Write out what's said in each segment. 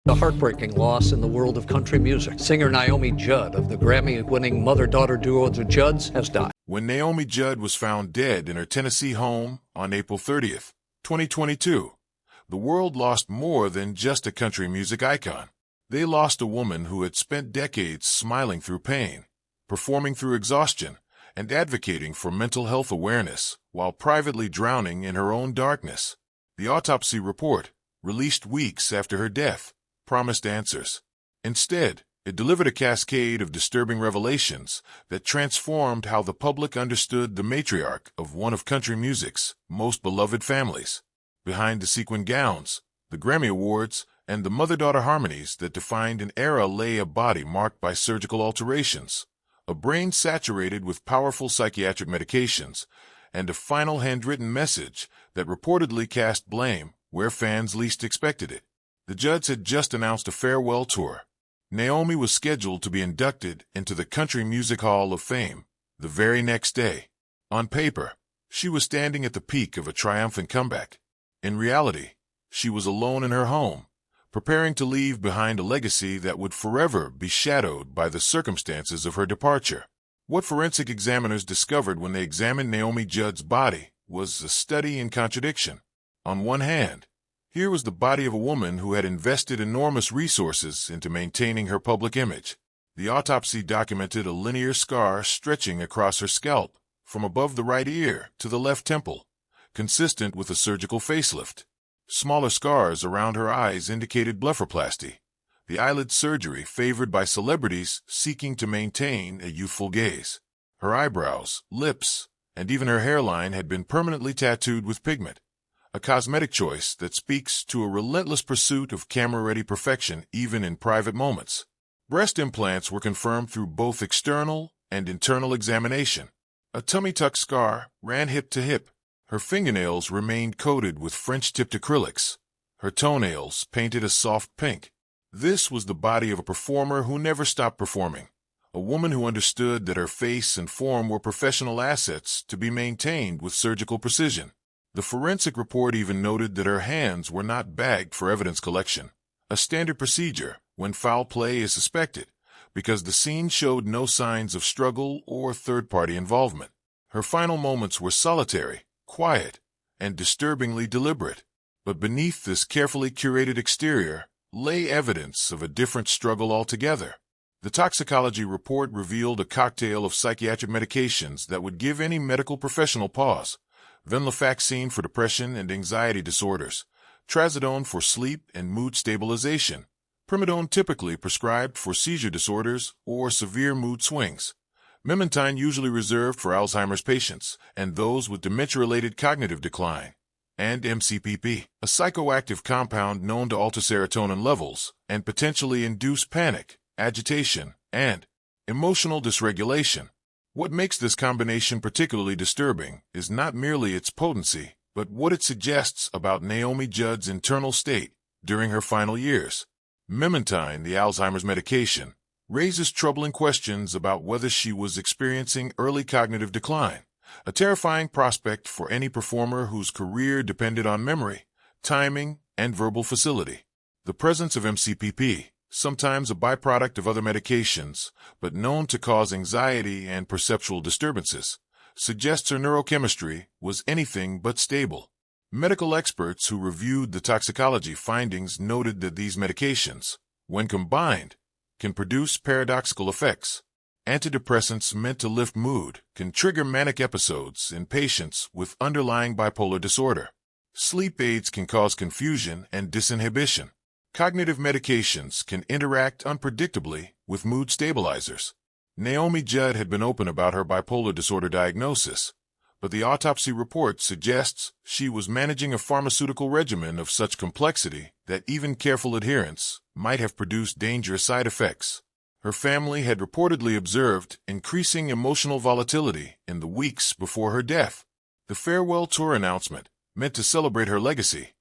A heartbreaking loss in the world of country music. Singer Naomi Judd of the Grammy-winning mother-daughter duo The Judds has died. When Naomi Judd was found dead in her Tennessee home on April 30th, 2022, the world lost more than just a country music icon. They lost a woman who had spent decades smiling through pain, performing through exhaustion, and advocating for mental health awareness while privately drowning in her own darkness. The autopsy report, released weeks after her death, promised answers. Instead, it delivered a cascade of disturbing revelations that transformed how the public understood the matriarch of one of country music's most beloved families. Behind the sequin gowns, the Grammy Awards, and the mother-daughter harmonies that defined an era lay a body marked by surgical alterations, a brain saturated with powerful psychiatric medications, and a final handwritten message that reportedly cast blame where fans least expected it. The Judds had just announced a farewell tour. Naomi was scheduled to be inducted into the Country Music Hall of Fame the very next day. On paper, she was standing at the peak of a triumphant comeback. In reality, she was alone in her home, preparing to leave behind a legacy that would forever be shadowed by the circumstances of her departure. What forensic examiners discovered when they examined Naomi Judd's body was a study in contradiction. On one hand, here was the body of a woman who had invested enormous resources into maintaining her public image. The autopsy documented a linear scar stretching across her scalp, from above the right ear to the left temple, consistent with a surgical facelift. Smaller scars around her eyes indicated blepharoplasty, the eyelid surgery favored by celebrities seeking to maintain a youthful gaze. Her eyebrows, lips, and even her hairline had been permanently tattooed with pigment, a cosmetic choice that speaks to a relentless pursuit of camera-ready perfection even in private moments. Breast implants were confirmed through both external and internal examination. A tummy tuck scar ran hip to hip. Her fingernails remained coated with French-tipped acrylics, her toenails painted a soft pink. This was the body of a performer who never stopped performing, a woman who understood that her face and form were professional assets to be maintained with surgical precision. The forensic report even noted that her hands were not bagged for evidence collection, a standard procedure when foul play is suspected, because the scene showed no signs of struggle or third-party involvement. Her final moments were solitary, quiet, and disturbingly deliberate. But beneath this carefully curated exterior lay evidence of a different struggle altogether. The toxicology report revealed a cocktail of psychiatric medications that would give any medical professional pause. Venlafaxine for depression and anxiety disorders, trazodone for sleep and mood stabilization, primidone typically prescribed for seizure disorders or severe mood swings, memantine usually reserved for Alzheimer's patients and those with dementia-related cognitive decline, and MCPP, a psychoactive compound known to alter serotonin levels and potentially induce panic, agitation, and emotional dysregulation. What makes this combination particularly disturbing is not merely its potency, but what it suggests about Naomi Judd's internal state during her final years. Memantine, the Alzheimer's medication, raises troubling questions about whether she was experiencing early cognitive decline, a terrifying prospect for any performer whose career depended on memory, timing, and verbal facility. The presence of MCPP, sometimes a byproduct of other medications, but known to cause anxiety and perceptual disturbances, suggests her neurochemistry was anything but stable. Medical experts who reviewed the toxicology findings noted that these medications, when combined, can produce paradoxical effects. Antidepressants meant to lift mood can trigger manic episodes in patients with underlying bipolar disorder. Sleep aids can cause confusion and disinhibition. Cognitive medications can interact unpredictably with mood stabilizers. Naomi Judd had been open about her bipolar disorder diagnosis, but the autopsy report suggests she was managing a pharmaceutical regimen of such complexity that even careful adherence might have produced dangerous side effects. Her family had reportedly observed increasing emotional volatility in the weeks before her death. The farewell tour announcement, meant to celebrate her legacy,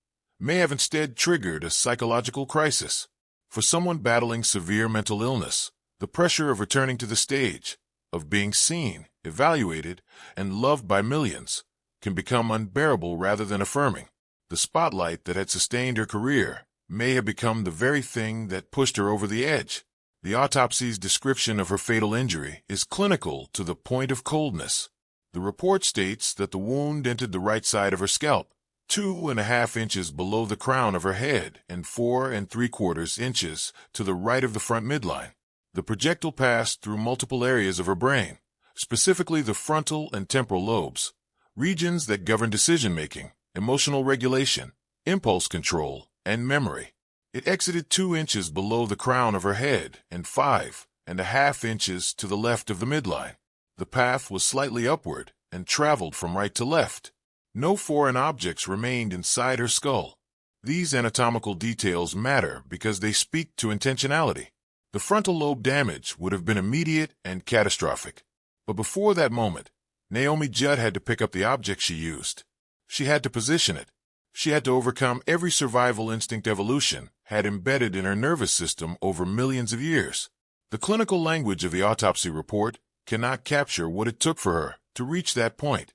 may have instead triggered a psychological crisis. For someone battling severe mental illness, the pressure of returning to the stage, of being seen, evaluated, and loved by millions, can become unbearable rather than affirming. The spotlight that had sustained her career may have become the very thing that pushed her over the edge. The autopsy's description of her fatal injury is clinical to the point of coldness. The report states that the wound entered the right side of her scalp, 2.5 inches below the crown of her head and 4.75 inches to the right of the front midline. The projectile passed through multiple areas of her brain, specifically the frontal and temporal lobes, regions that govern decision-making, emotional regulation, impulse control, and memory. It exited 2 inches below the crown of her head and 5.5 inches to the left of the midline. The path was slightly upward and traveled from right to left. No foreign objects remained inside her skull. These anatomical details matter because they speak to intentionality. The frontal lobe damage would have been immediate and catastrophic. But before that moment, Naomi Judd had to pick up the object she used. She had to position it. She had to overcome every survival instinct evolution had embedded in her nervous system over millions of years. The clinical language of the autopsy report cannot capture what it took for her to reach that point.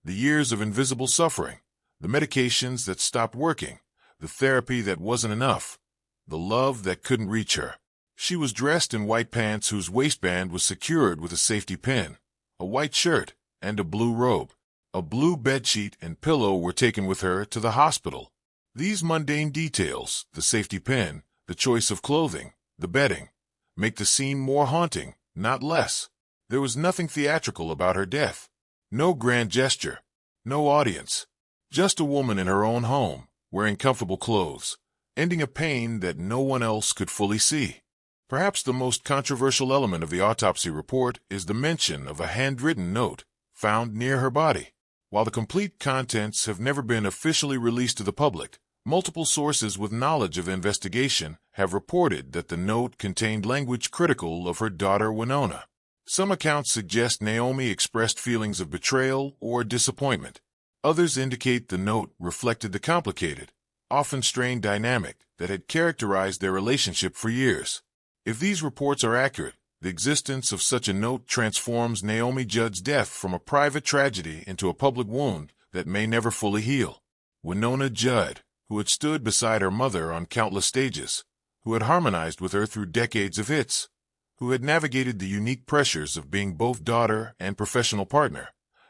The years of invisible suffering, the medications that stopped working, the therapy that wasn't enough, the love that couldn't reach her. She was dressed in white pants whose waistband was secured with a safety pin, a white shirt, and a blue robe. A blue bedsheet and pillow were taken with her to the hospital. These mundane details, the safety pin, the choice of clothing, the bedding, make the scene more haunting, not less. There was nothing theatrical about her death. No grand gesture, no audience. Just a woman in her own home, wearing comfortable clothes, ending a pain that no one else could fully see. Perhaps the most controversial element of the autopsy report is the mention of a handwritten note found near her body. While the complete contents have never been officially released to the public, multiple sources with knowledge of the investigation have reported that the note contained language critical of her daughter Winona. Some accounts suggest Naomi expressed feelings of betrayal or disappointment. Others indicate the note reflected the complicated, often strained dynamic that had characterized their relationship for years. If these reports are accurate, the existence of such a note transforms Naomi Judd's death from a private tragedy into a public wound that may never fully heal. Winona Judd, who had stood beside her mother on countless stages, who had harmonized with her through decades of hits, who had navigated the unique pressures of being both daughter and professional partner,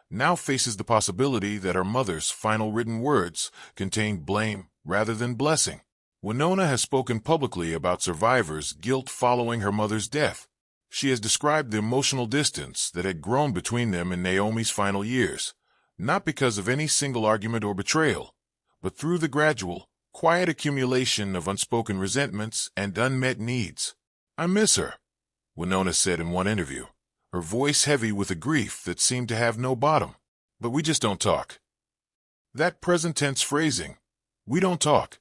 now faces the possibility that her mother's final written words contained blame rather than blessing. Winona has spoken publicly about survivors' guilt following her mother's death. She has described the emotional distance that had grown between them in Naomi's final years, not because of any single argument or betrayal, but through the gradual, quiet accumulation of unspoken resentments and unmet needs. "I miss her," Winona said in one interview, her voice heavy with a grief that seemed to have no bottom. "But we just don't talk." That present tense phrasing, "we don't talk,"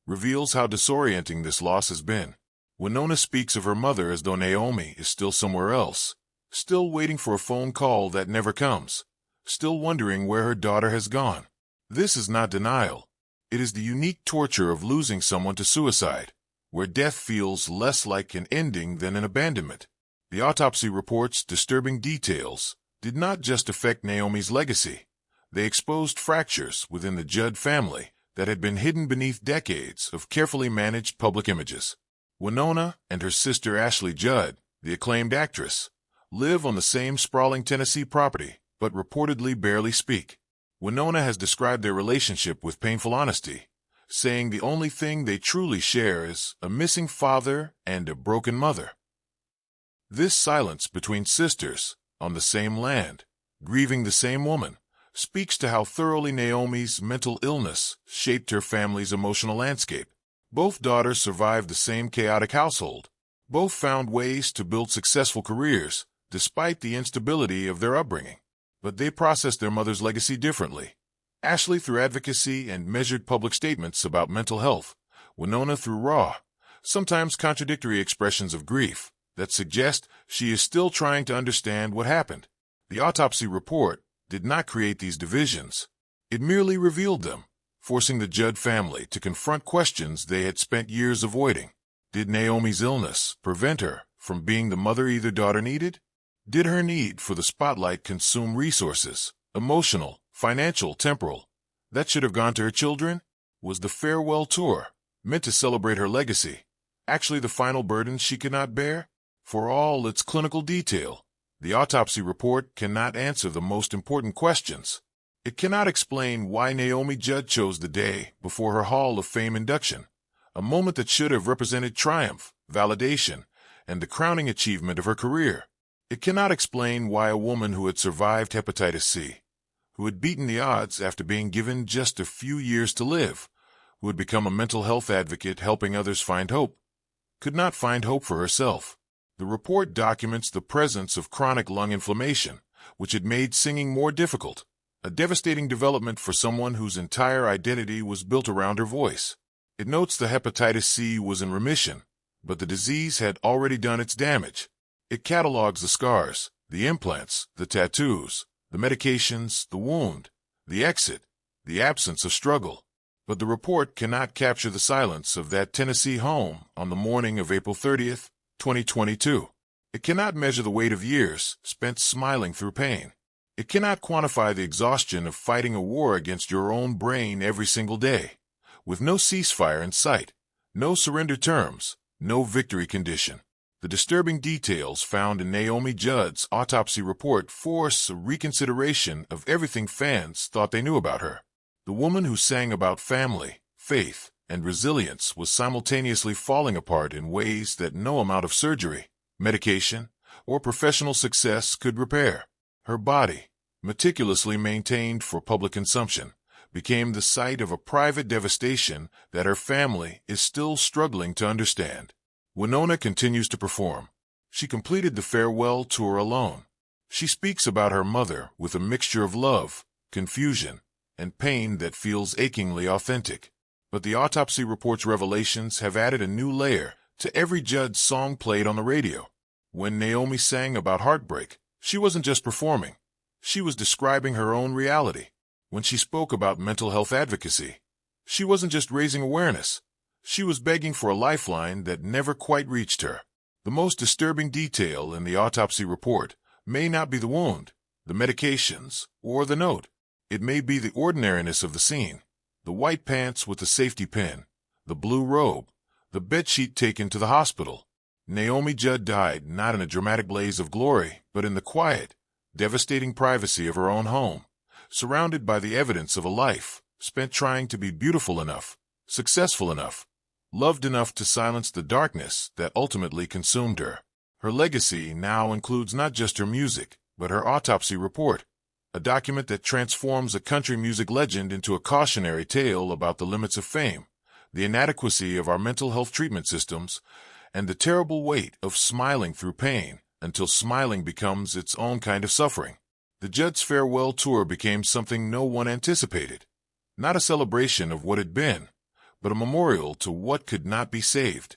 reveals how disorienting this loss has been. Winona speaks of her mother as though Naomi is still somewhere else, still waiting for a phone call that never comes, still wondering where her daughter has gone. This is not denial. It is the unique torture of losing someone to suicide, where death feels less like an ending than an abandonment. The autopsy report's disturbing details did not just affect Naomi's legacy. They exposed fractures within the Judd family that had been hidden beneath decades of carefully managed public images. Winona and her sister Ashley Judd, the acclaimed actress, live on the same sprawling Tennessee property, but reportedly barely speak. Winona has described their relationship with painful honesty, saying the only thing they truly share is a missing father and a broken mother. This silence between sisters, on the same land, grieving the same woman, speaks to how thoroughly Naomi's mental illness shaped her family's emotional landscape. Both daughters survived the same chaotic household. Both found ways to build successful careers, despite the instability of their upbringing. But they processed their mother's legacy differently. Ashley through advocacy and measured public statements about mental health. Winona through raw, sometimes contradictory expressions of grief that suggest she is still trying to understand what happened. The autopsy report did not create these divisions. It merely revealed them, forcing the Judd family to confront questions they had spent years avoiding. Did Naomi's illness prevent her from being the mother either daughter needed? Did her need for the spotlight consume resources, emotional, financial, temporal, that should have gone to her children? Was the farewell tour meant to celebrate her legacy, actually the final burden she could not bear? For all its clinical detail, the autopsy report cannot answer the most important questions. It cannot explain why Naomi Judd chose the day before her Hall of Fame induction, a moment that should have represented triumph, validation, and the crowning achievement of her career. It cannot explain why a woman who had survived hepatitis C, who had beaten the odds after being given just a few years to live, who had become a mental health advocate helping others find hope, could not find hope for herself. The report documents the presence of chronic lung inflammation, which had made singing more difficult, a devastating development for someone whose entire identity was built around her voice. It notes the hepatitis C was in remission, but the disease had already done its damage. It catalogs the scars, the implants, the tattoos, the medications, the wound, the exit, the absence of struggle. But the report cannot capture the silence of that Tennessee home on the morning of April 30th, 2022. It cannot measure the weight of years spent smiling through pain. It cannot quantify the exhaustion of fighting a war against your own brain every single day, with no ceasefire in sight, no surrender terms, no victory condition. The disturbing details found in Naomi Judd's autopsy report force a reconsideration of everything fans thought they knew about her. The woman who sang about family, faith, and resilience was simultaneously falling apart in ways that no amount of surgery, medication, or professional success could repair. Her body, meticulously maintained for public consumption, became the site of a private devastation that her family is still struggling to understand. Winona continues to perform. She completed the farewell tour alone. She speaks about her mother with a mixture of love, confusion, and pain that feels achingly authentic. But the autopsy report's revelations have added a new layer to every Judd song played on the radio. When Naomi sang about heartbreak, she wasn't just performing. She was describing her own reality. When she spoke about mental health advocacy, she wasn't just raising awareness. She was begging for a lifeline that never quite reached her. The most disturbing detail in the autopsy report may not be the wound, the medications, or the note. It may be the ordinariness of the scene. The white pants with the safety pin, the blue robe, the bedsheet taken to the hospital. Naomi Judd died not in a dramatic blaze of glory, but in the quiet, devastating privacy of her own home, surrounded by the evidence of a life spent trying to be beautiful enough, successful enough, loved enough to silence the darkness that ultimately consumed her. Her legacy now includes not just her music, but her autopsy report, a document that transforms a country music legend into a cautionary tale about the limits of fame, the inadequacy of our mental health treatment systems, and the terrible weight of smiling through pain until smiling becomes its own kind of suffering. The Judd's farewell tour became something no one anticipated. Not a celebration of what had been, but a memorial to what could not be saved.